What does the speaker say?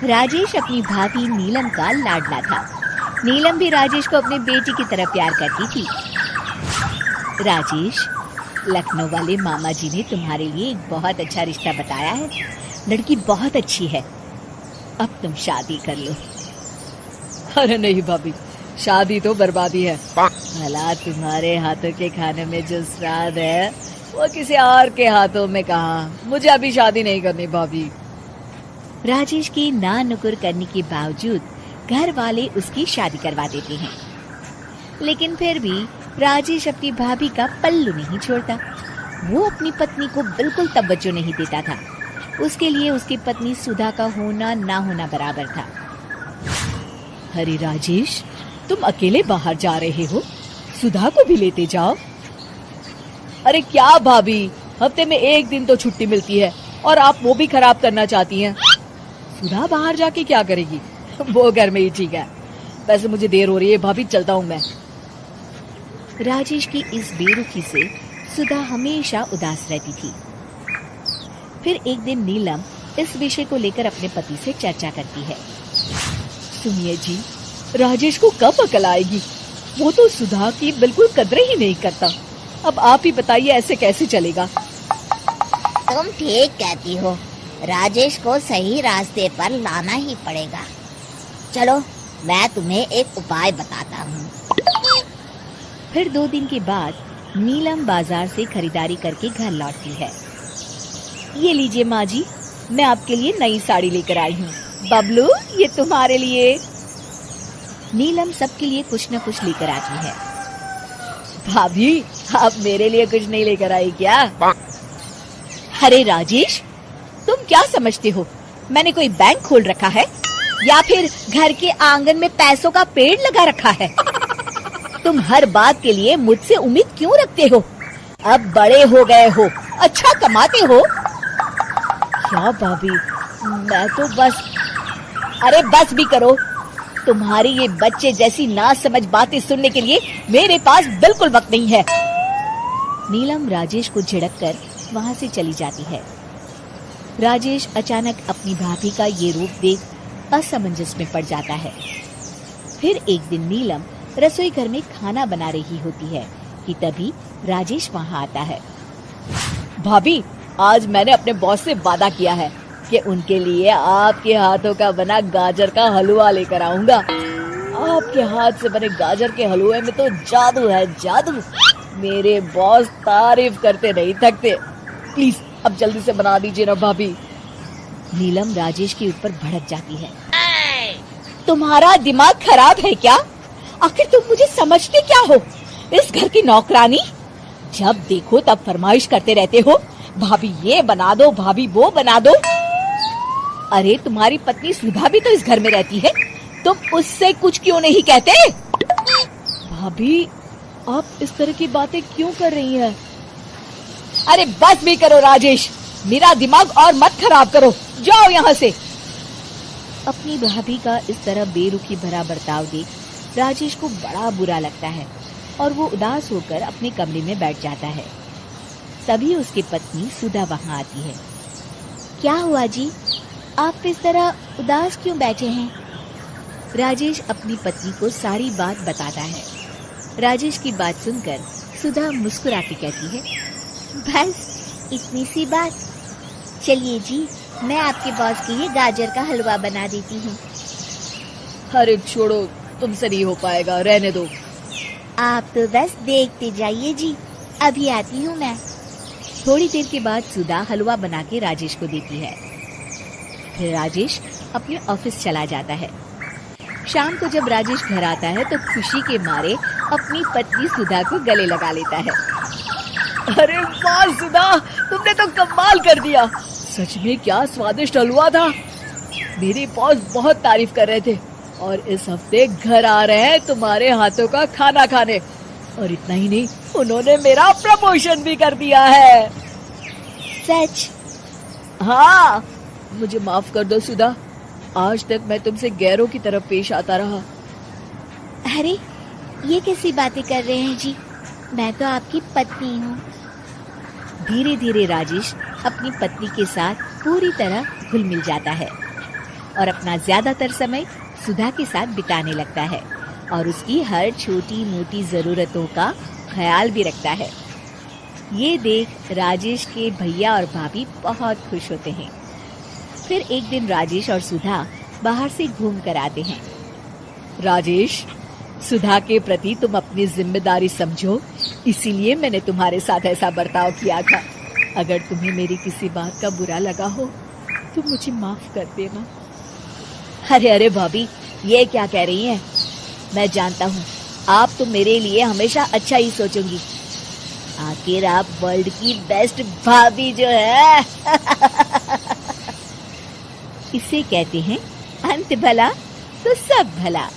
राजेश अपनी भाभी नीलम का लाडला था। नीलम भी राजेश को अपने बेटी की तरह प्यार करती थी। राजेश, लखनऊ वाले मामा जी ने तुम्हारे लिए एक बहुत अच्छा रिश्ता बताया है। लड़की बहुत अच्छी है, अब तुम शादी कर लो। अरे नहीं भाभी, शादी तो बर्बादी है। भला तुम्हारे हाथों के खाने में जो स्वाद है वो किसी और के हाथों में कहाँ। मुझे अभी शादी नहीं करनी भाभी। राजेश की ना नुकुर करने के बावजूद घर वाले उसकी शादी करवा देते हैं, लेकिन फिर भी राजेश अपनी भाभी का पल्लू नहीं छोड़ता। वो अपनी पत्नी को बिल्कुल तवज्जो नहीं देता था। उसके लिए उसकी पत्नी सुधा का होना ना होना बराबर था। अरे राजेश, तुम अकेले बाहर जा रहे हो, सुधा को भी लेते जाओ। अरे क्या भाभी, हफ्ते में एक दिन तो छुट्टी मिलती है और आप वो भी खराब करना चाहती हैं। सुधा बाहर जाके क्या करेगी, वो घर में ही ठीक है। वैसे मुझे देर हो रही है भाभी, चलता हूँ मैं। राजेश की इस बेरुखी से सुधा हमेशा उदास रहती थी। फिर एक दिन नीलम इस विषय को लेकर अपने पति से चर्चा करती है। सुनिए जी, राजेश को कब अकल आएगी? वो तो सुधा की बिल्कुल कदर ही नहीं करता। अब आप ही बताइए, ऐसे कैसे चलेगा? तुम ठीक कहती हो, राजेश को सही रास्ते पर लाना ही पड़ेगा। चलो मैं तुम्हें एक उपाय बताता हूँ। फिर 2 दिन के बाद नीलम बाजार से खरीदारी करके घर लौटती है। ये लीजिए माँ जी, मैं आपके लिए नई साड़ी लेकर आई हूँ। बबलू, ये तुम्हारे लिए। नीलम सबके लिए कुछ न कुछ लेकर आती है। भाभी, आप मेरे लिए कुछ नहीं लेकर आई क्या? अरे राजेश, तुम क्या समझते हो, मैंने कोई बैंक खोल रखा है या फिर घर के आंगन में पैसों का पेड़ लगा रखा है? तुम हर बात के लिए मुझसे उम्मीद क्यों रखते हो? अब बड़े हो गए हो, अच्छा कमाते हो। क्या भाभी, मैं तो बस। अरे बस भी करो, तुम्हारी ये बच्चे जैसी ना समझ बातें सुनने के लिए मेरे पास बिल्कुल वक्त नहीं है। नीलम राजेश को झिड़क कर वहाँ से चली जाती है। राजेश अचानक अपनी भाभी का ये रूप देख असमंजस में पड़ जाता है। फिर एक दिन नीलम रसोई घर में खाना बना रही होती है कि तभी राजेश वहाँ आता है। भाभी, आज मैंने अपने बॉस से वादा किया है कि उनके लिए आपके हाथों का बना गाजर का हलवा लेकर आऊंगा। आपके हाथ से बने गाजर के हलवे में तो जादू है, जादू। मेरे बॉस तारीफ करते नहीं थकते। प्लीज अब जल्दी से बना दीजिए ना भाभी। नीलम राजेश के ऊपर भड़क जाती है। तुम्हारा दिमाग खराब है क्या? आखिर तुम मुझे समझते क्या हो? इस घर की नौकरानी? जब देखो तब फरमाइश करते रहते हो, भाभी ये बना दो, भाभी वो बना दो। अरे तुम्हारी पत्नी सुधा भी तो इस घर में रहती है, तुम उससे कुछ क्यों नहीं कहते? भाभी, आप इस तरह की बातें क्यों कर रही हैं? अरे बस भी करो राजेश, मेरा दिमाग और मत खराब करो, जाओ यहाँ से। अपनी भाभी का इस तरह बेरुखी भरा बर्ताव देख राजेश को बड़ा बुरा लगता है और वो उदास होकर अपने कमरे में बैठ जाता है। तभी उसकी पत्नी सुधा वहाँ आती है। क्या हुआ जी, आप इस तरह उदास क्यों बैठे हैं? राजेश अपनी पत्नी को सारी बात बताता है। राजेश की बात सुनकर सुधा मुस्कुराती कहती है, बस इतनी सी बात। चलिए जी, मैं आपके बॉस के लिए गाजर का हलवा बना देती हूँ। अरे छोड़ो, तुमसे नहीं हो पाएगा, रहने दो। आप तो बस देखते जाइए जी, अभी आती हूँ मैं। थोड़ी देर के बाद सुधा हलवा बना के राजेश को देती है। फिर राजेश अपने ऑफिस चला जाता है। शाम को जब राजेश घर आता है तो खुशी के मारे अपनी पत्नी सुधा को गले लगा लेता है। अरे वाह सुधा, तुमने तो कमाल कर दिया। सच में क्या स्वादिष्ट हलवा था। मेरे बॉस बहुत तारीफ कर रहे थे और इस हफ्ते घर आ रहे हैं तुम्हारे हाथों का खाना खाने। और इतना ही नहीं, उन्होंने मेरा प्रमोशन भी कर दिया है। सच? हाँ, मुझे माफ कर दो सुधा, आज तक मैं तुमसे गैरों की तरफ पेश आता रहा। अरे ये कैसी बातें कर रहे हैं जी, मैं तो आपकी पत्नी हूँ। धीरे धीरे राजेश अपनी पत्नी के साथ पूरी तरह घुल मिल जाता है। और अपना ज्यादातर समय सुधा के साथ बिताने लगता है और उसकी हर छोटी मोटी जरूरतों का ख्याल भी रखता है। ये देख राजेश के भैया और भाभी बहुत खुश होते हैं। फिर एक दिन राजेश और सुधा बाहर से घूम कर आते हैं। राजेश, सुधा के प्रति तुम अपनी जिम्मेदारी समझो, इसीलिए मैंने तुम्हारे साथ ऐसा बर्ताव किया था। अगर तुम्हें मेरी किसी बात का बुरा लगा हो तो मुझे माफ कर देना। अरे अरे भाभी, ये क्या कह रही हैं? मैं जानता हूँ आप तो मेरे लिए हमेशा अच्छा ही सोचोगी। आखिर आप वर्ल्ड की बेस्ट भाभी जो है। इसे कहते हैं अंत भला तो सब भला।